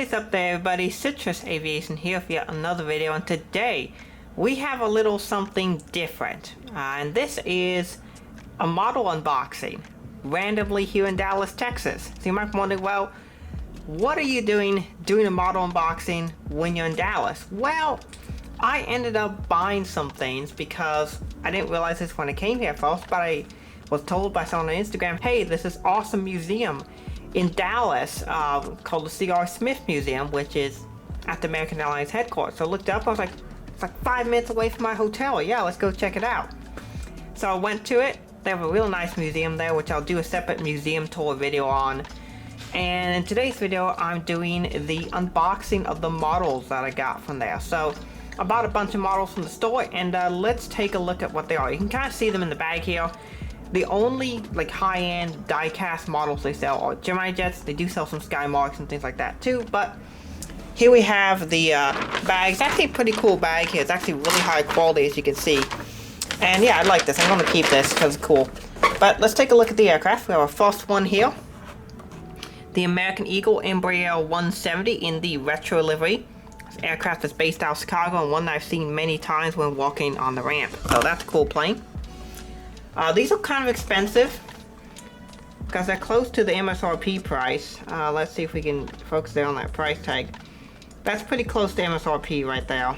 What is up there, everybody? Citrus Aviation here for yet another video, and today we have a little something different. And this is a model unboxing randomly here in Dallas, Texas. So you might be wondering, well, what are you doing a model unboxing when you're in Dallas? Well, I ended up buying some things because I didn't realize this when I came here first, but I was told by someone on Instagram, hey, this is awesome museum in Dallas called the C.R. Smith Museum, which is at the American Airlines headquarters. So I looked up, I was like, it's like 5 minutes away from my hotel. Yeah, let's go check it out. So I went to it. They have a real nice museum there, which I'll do a separate museum tour video on. And in today's video, I'm doing the unboxing of the models that I got from there. So I bought a bunch of models from the store, and let's take a look at what they are. You can kind of see them in the bag here. The only like high-end die-cast models they sell are Gemini Jets. They do sell some Skymarks and things like that too, but here we have the bag. It's actually a pretty cool bag here. It's actually really high quality, as you can see. And yeah, I like this. I'm going to keep this because it's cool. But let's take a look at the aircraft. We have our first one here. The American Eagle Embraer 170 in the retro livery. This aircraft is based out of Chicago and one that I've seen many times when walking on the ramp. So that's a cool plane. These are kind of expensive because they're close to the MSRP price. Let's see if we can focus there on that price tag. That's pretty close to MSRP right there.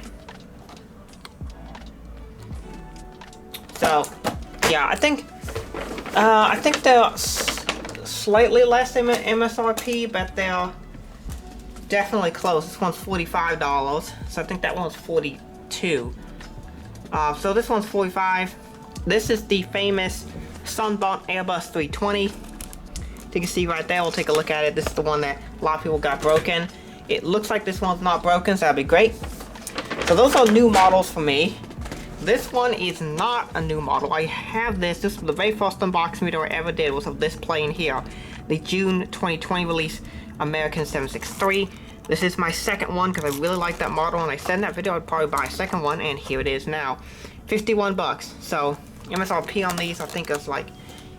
So, yeah, I think they're slightly less than MSRP, but they're definitely close. This one's $45, so I think that one's $42. So this one's $45. This is the famous Sunburnt Airbus 320. You can see right there, we'll take a look at it. This is the one that a lot of people got broken. It looks like this one's not broken, so that'd be great. So those are new models for me. This one is not a new model. I have this. This was the very first unboxing video I ever did was of this plane here. The June 2020 release American 763. This is my second one because I really like that model, and I said in that video I'd probably buy a second one, and here it is now. 51 bucks. So MSRP on these I think is like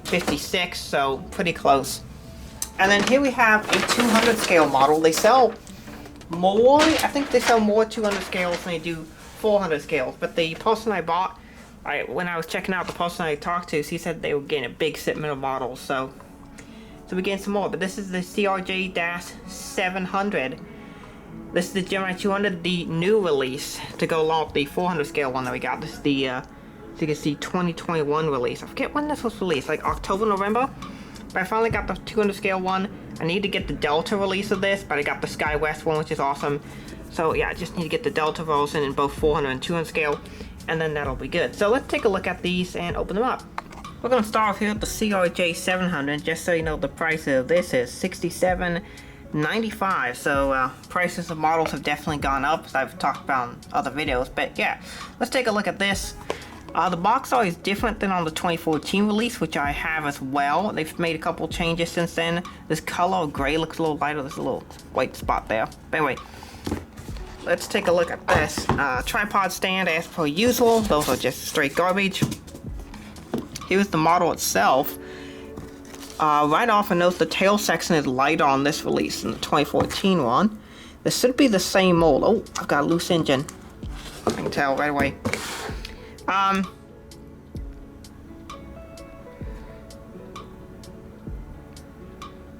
56, so pretty close. And then here we have a 200 scale model. They sell more, I think they sell more 200 scales than they do 400 scales, but the person I bought, when I was checking out the person I talked to, he said they were getting a big shipment of models, so we're getting some more. But this is the CRJ-700. This is the Gemini 200, the new release to go along with the 400 scale one that we got. This is the, so you can see 2021 release. I forget when this was released, like October, November? But I finally got the 200 scale one. I need to get the Delta release of this, but I got the Sky West one, which is awesome. So yeah, I just need to get the Delta version in both 400 and 200 scale, and then that'll be good. So let's take a look at these and open them up. We're going to start off here with the CRJ-700. Just so you know, the price of this is $67.95. So prices of models have definitely gone up, as I've talked about in other videos. But yeah, let's take a look at this. The box art is different than on the 2014 release, which I have as well. They've made a couple changes since then. This color of gray looks a little lighter. There's a little white spot there. But anyway, let's take a look at this. Tripod stand as per usual. Those are just straight garbage. Here's the model itself. Right off I notice the tail section is lighter on this release than the 2014 one. This should be the same mold. Oh, I've got a loose engine. I can tell right away.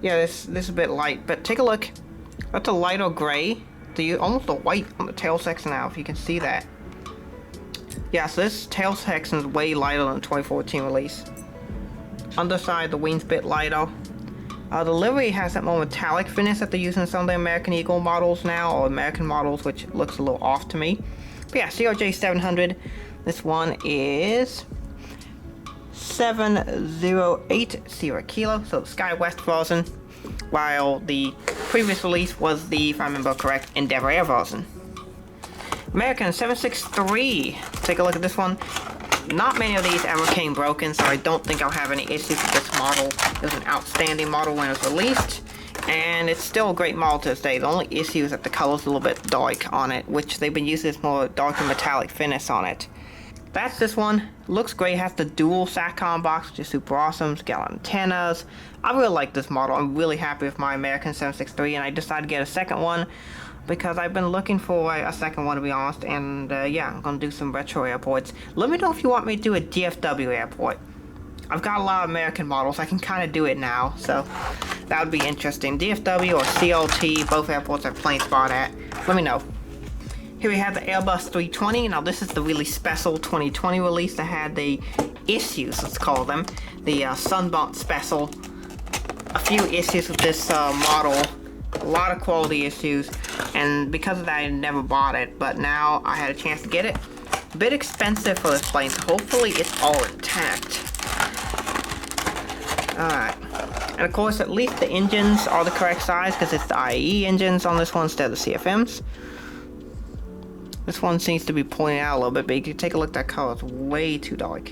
Yeah, this is a bit light, but take a look. That's a lighter gray. Almost a white on the tail section now, if you can see that. Yeah, so this tail section is way lighter than the 2014 release. Underside, the wing's a bit lighter. The livery has that more metallic finish that they're using in some of the American Eagle models now, or American models, which looks a little off to me. But yeah, CRJ-700. This one is 708 Sierra Kilo, so the Sky West version, while the previous release was the, if I remember correct, Endeavor Air version. American 763. Take a look at this one. Not many of these ever came broken, so I don't think I'll have any issues with this model. It was an outstanding model when it was released, and it's still a great model to this day. The only issue is that the color's a little bit dark on it, which they've been using this more dark and metallic finish on it. that's this one. Looks great. Has the dual SATCOM box, which is super awesome. It's got antennas. I really like this model. I'm really happy with my American 763, and I decided to get a second one because I've been looking for a second one, to be honest. And yeah, I'm gonna do some retro airports. Let me know if you want me to do a DFW airport. I've got a lot of American models. I can kind of do it now, so that would be interesting. DFW or CLT, both airports are plain spot at. Let me know. Here we have the Airbus 320. Now this is the really special 2020 release that had the issues, let's call them. The Sunbelt special. A few issues with this model. A lot of quality issues. And because of that, I never bought it. But now I had a chance to get it. A bit expensive for this plane, so hopefully it's all intact. Alright. And of course, at least the engines are the correct size because it's the IAE engines on this one instead of the CFMs. This one seems to be pointing out a little bit, but you can take a look at that color. It's way too dark.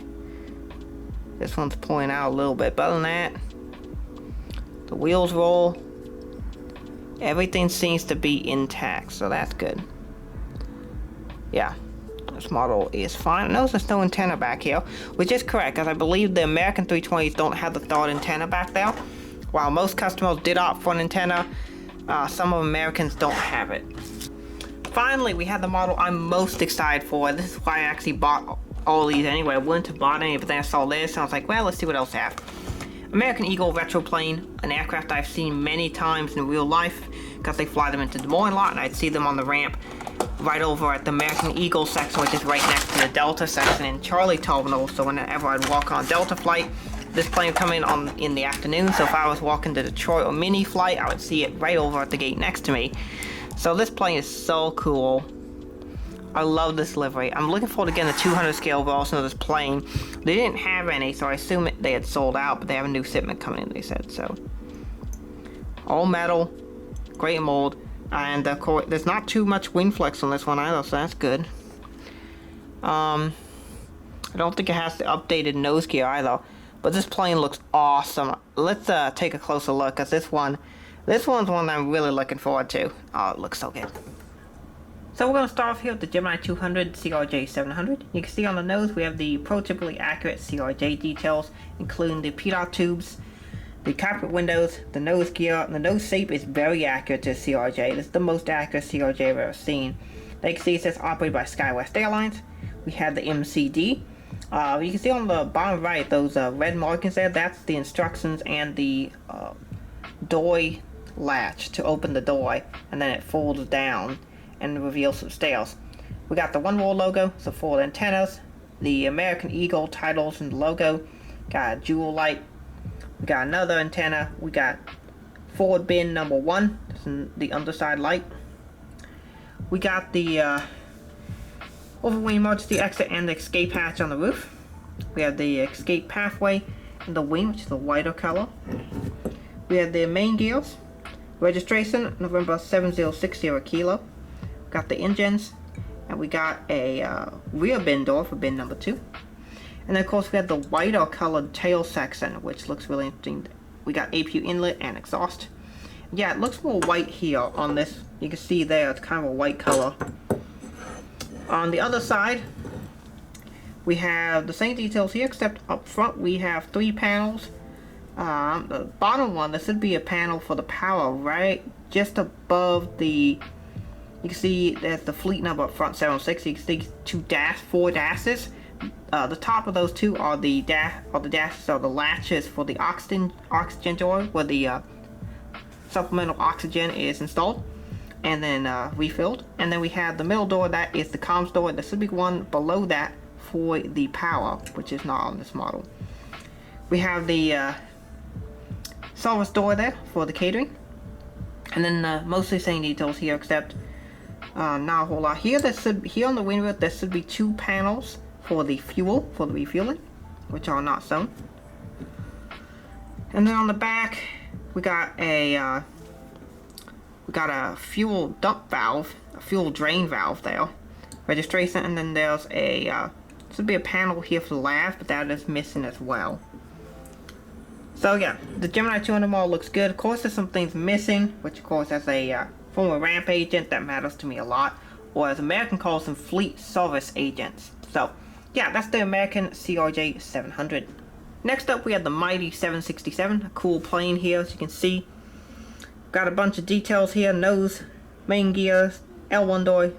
This one's pointing out a little bit. But other than that, the wheels roll. Everything seems to be intact, so that's good. Yeah, this model is fine. I notice there's no antenna back here, which is correct, because I believe the American 320s don't have the third antenna back there. While most customers did opt for an antenna, some of Americans don't have it. Finally, we have the model I'm most excited for. This is why I actually bought all these anyway. I wouldn't have bought any, but then I saw this, and I was like, well, let's see what else I have. American Eagle Retroplane, an aircraft I've seen many times in real life, because they fly them into Des Moines a lot, and I'd see them on the ramp right over at the American Eagle section, which is right next to the Delta section in Charlie Terminal. So whenever I'd walk on a Delta flight, this plane would come in the afternoon. So if I was walking to Detroit or mini flight, I would see it right over at the gate next to me. So this plane is so cool. I love this livery. I'm looking forward to getting the 200 scale version of this plane. They didn't have any, so I assume they had sold out, but they have a new shipment coming in, they said. So all metal, great mold, and of course there's not too much wing flex on this one either, so that's good. I don't think it has the updated nose gear either, but this plane looks awesome. Let's take a closer look, because this one's one I'm really looking forward to. Oh, it looks so good. So we're going to start off here with the Gemini 200 CRJ 700. You can see on the nose we have the prototypically accurate CRJ details, including the pitot tubes, the cockpit windows, the nose gear, and the nose shape is very accurate to CRJ. This is the most accurate CRJ I've ever seen. Like you can see, it says operated by SkyWest Airlines. We have the MCD. You can see on the bottom right those red markings there. That's the instructions and the door latch to open the door, and then it folds down and reveals some stairs. We got the One World logo, so forward antennas, the American Eagle titles and the logo, got a jewel light, we got another antenna, we got forward bin number 1, that's the underside light, we got the overwing emergency exit and the escape hatch on the roof, we have the escape pathway and the wing, which is the whiter color, we have the main gears, registration November 7060 kilo, got the engines, and we got a rear bin door for bin number 2, and then of course we had the whiter colored tail section, which looks really interesting. We got APU inlet and exhaust. Yeah, it looks more white here on this. You can see there it's kind of a white color. On the other side we have the same details here, except up front we have 3 panels. The bottom one, this would be a panel for the power right just above the. You can see there's the fleet number up front, 706. You can see 4 dashes. The top of those 2 are the dashes are the latches for the oxygen door, where the supplemental oxygen is installed and then refilled. And then we have the middle door, that is the comms door. There should be one below that for the power, which is not on this model. We have the service door there for the catering, and then mostly same details here, except not a whole lot here. Here on the window there should be 2 panels for the fuel, for the refueling, which are not shown. And then on the back we got a fuel dump valve, a fuel drain valve there, registration, and then there's a should be a panel here for the lav, but that is missing as well. So yeah, the Gemini 200 model looks good. Of course there's some things missing, which of course as a former ramp agent that matters to me a lot, or as American calls them, fleet service agents. So yeah, that's the American CRJ-700. Next up, we have the mighty 767, a cool plane here, as you can see. Got a bunch of details here: nose, main gears, L1 door,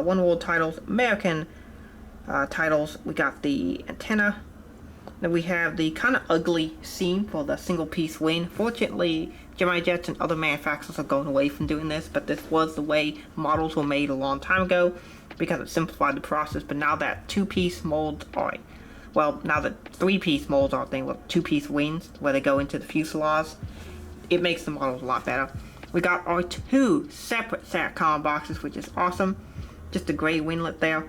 one world titles, American titles. We got the antenna. Then we have the kind of ugly seam for the single piece wing. Fortunately, Gemini Jets and other manufacturers are going away from doing this, but this was the way models were made a long time ago because it simplified the process. But now that two-piece molds are, well, now that three-piece molds are a thing with two-piece wings where they go into the fuselage, it makes the models a lot better. We got our two separate SATCOM boxes, which is awesome. Just a gray winglet there.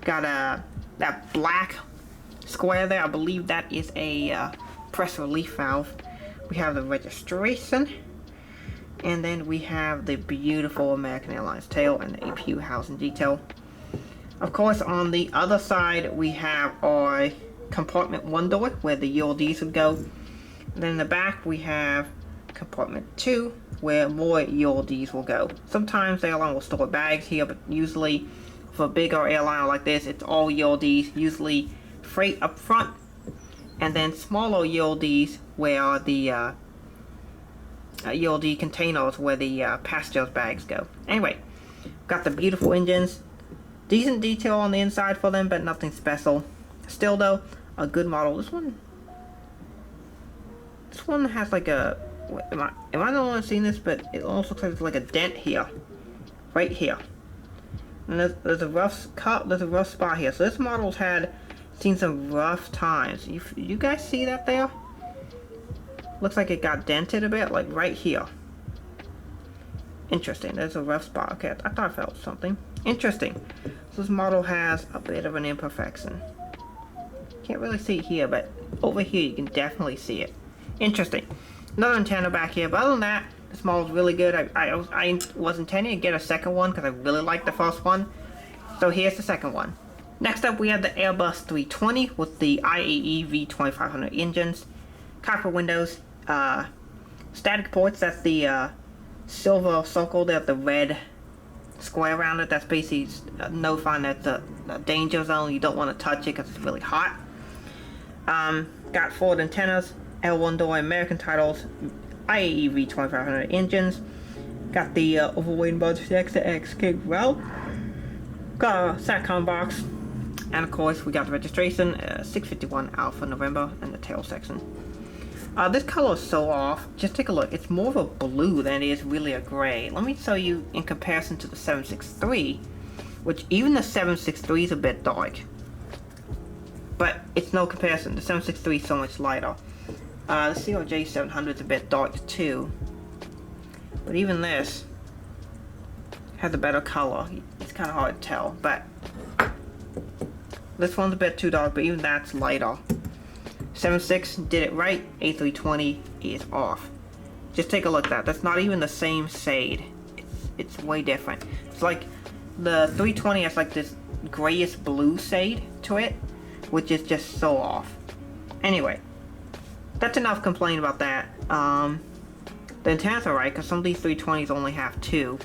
Got that black square there. I believe that is a press relief valve. We have the registration, and then we have the beautiful American Airlines tail and the APU housing detail. Of course, on the other side we have our compartment 1 door where the ULDs would go. And then in the back we have compartment 2 where more ULDs will go. Sometimes the airline will store bags here, but usually for a bigger airline like this, it's all ULDs, usually freight up front, and then smaller ULDs where the ULD containers where the passengers bags go. Anyway, got the beautiful engines, decent detail on the inside for them, but nothing special. Still though, a good model. This one has like a, am I the one seeing this? But it almost looks like it's like a dent here, right here. And there's a rough cut. There's a rough spot here. So this model's seen some rough times. You guys see that there? Looks like it got dented a bit, like right here. Interesting. There's a rough spot. Okay, I thought I felt something. Interesting. So this model has a bit of an imperfection. Can't really see it here, but over here you can definitely see it. Interesting. Another antenna back here, but other than that, this model's really good. I was intending to get a second one because I really liked the first one. So here's the second one. Next up, we have the Airbus 320 with the IAE V2500 engines, copper windows, static ports. That's the silver circle there, the red square around it. That's basically notifying that the danger zone. You don't want to touch it because it's really hot. Got forward antennas, L1 door, American titles, IAE V2500 engines. Got the overweight budget X well. Got a SATCOM box. And of course, we got the registration, 651 Alpha November, and the tail section. This color is so off. Just take a look. It's more of a blue than it is really a gray. Let me show you in comparison to the 763, which even the 763 is a bit dark. But it's no comparison. The 763 is so much lighter. The CRJ-700 is a bit dark too. But even this has a better color. It's kind of hard to tell, but this one's a bit too dark, but even that's lighter. 7.6 did it right, A320 is off. Just take a look at that. That's not even the same shade. It's way different. It's like the 320 has like this grayish blue shade to it, which is just so off. Anyway, that's enough complaining about that. The antennas are right, because some of these 320s only have 2.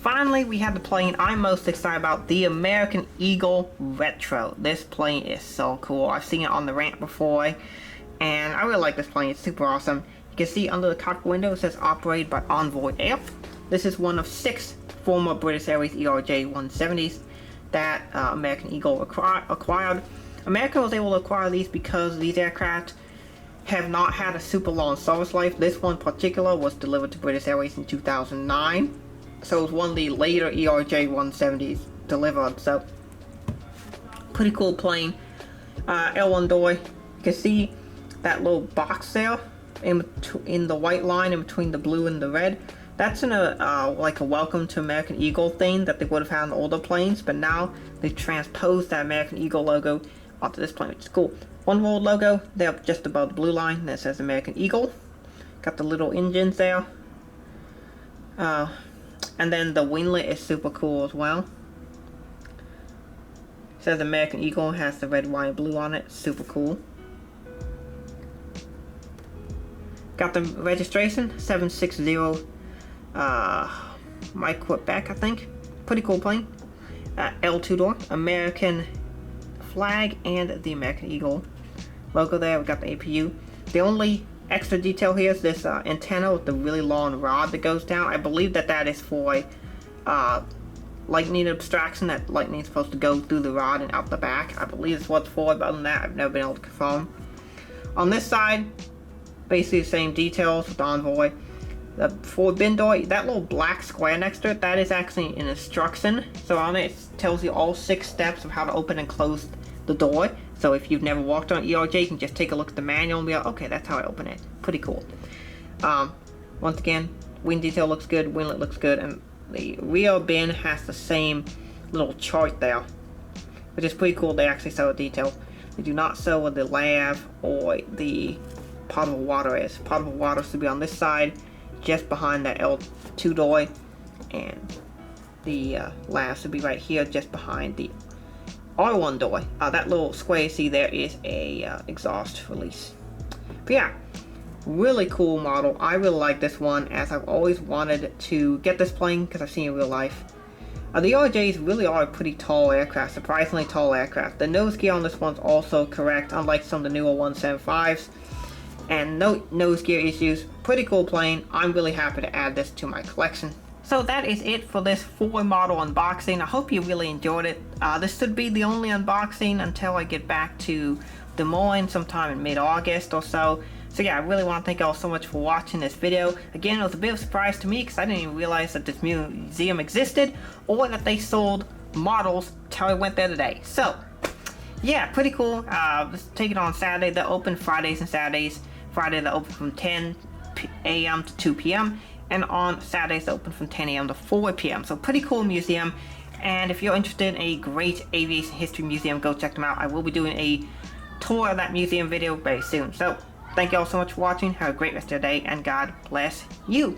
Finally, we have the plane I'm most excited about, the American Eagle Retro. This plane is so cool. I've seen it on the ramp before, and I really like this plane. It's super awesome. You can see under the cockpit window it says operated by Envoy Air. This is one of 6 former British Airways ERJ-170s that American Eagle acquired. American was able to acquire these because these aircraft have not had a super long service life. This one in particular was delivered to British Airways in 2009. So it was one of the later ERJ-170s delivered. So pretty cool plane. L1 door. You can see that little box there in the white line in between the blue and the red. That's in a like a welcome to American Eagle thing that they would have had on older planes, but now they've transposed that American Eagle logo onto this plane, which is cool. One world logo there just above the blue line that says American Eagle. Got the little engines there. And then the winglet is super cool as well. It says American Eagle, has the red, white, and blue on it. Super cool. Got the registration, 760 Mike Quebec, I think. Pretty cool plane. L2 door, American flag and the American Eagle logo there. We got the APU. The only extra detail here is this antenna with the really long rod that goes down. I believe that is for lightning abstraction. That lightning is supposed to go through the rod and out the back. I believe it's what it's for, but other than that, I've never been able to confirm. On this side, basically the same details with the Envoy. The forward bin door, that little black square next to it, that is actually an instruction. So on it, it tells you all 6 steps of how to open and close the door. So if you've never walked on ERJ, you can just take a look at the manual and be like, okay, that's how I open it. Pretty cool. Once again, wing detail looks good, winglet looks good, and the rear bin has the same little chart there, which is pretty cool. They actually show a detail. They do not show where the lav or the potable water is. Potable water should be on this side, just behind that L2 door, and the lav should be right here, just behind the R1 door. That little square you see there is a exhaust release. But yeah, really cool model. I really like this one, as I've always wanted to get this plane because I've seen it in real life. The RJs really are a pretty tall aircraft, surprisingly tall aircraft. The nose gear on this one's also correct, unlike some of the newer 175s. And no nose gear issues. Pretty cool plane. I'm really happy to add this to my collection. So that is it for this Ford model unboxing. I hope you really enjoyed it. This should be the only unboxing until I get back to Des Moines sometime in mid-August or so. So yeah, I really want to thank you all so much for watching this video. Again, it was a bit of a surprise to me because I didn't even realize that this museum existed or that they sold models till I went there today. So yeah, pretty cool. Let's take it on Saturday. They're open Fridays and Saturdays. Friday they're open from 10 a.m. to 2 p.m. and on Saturdays they're open from 10 a.m. to 4 p.m. So pretty cool museum. And if you're interested in a great aviation history museum, go check them out. I will be doing a tour of that museum video very soon. So thank you all so much for watching. Have a great rest of your day, and God bless you.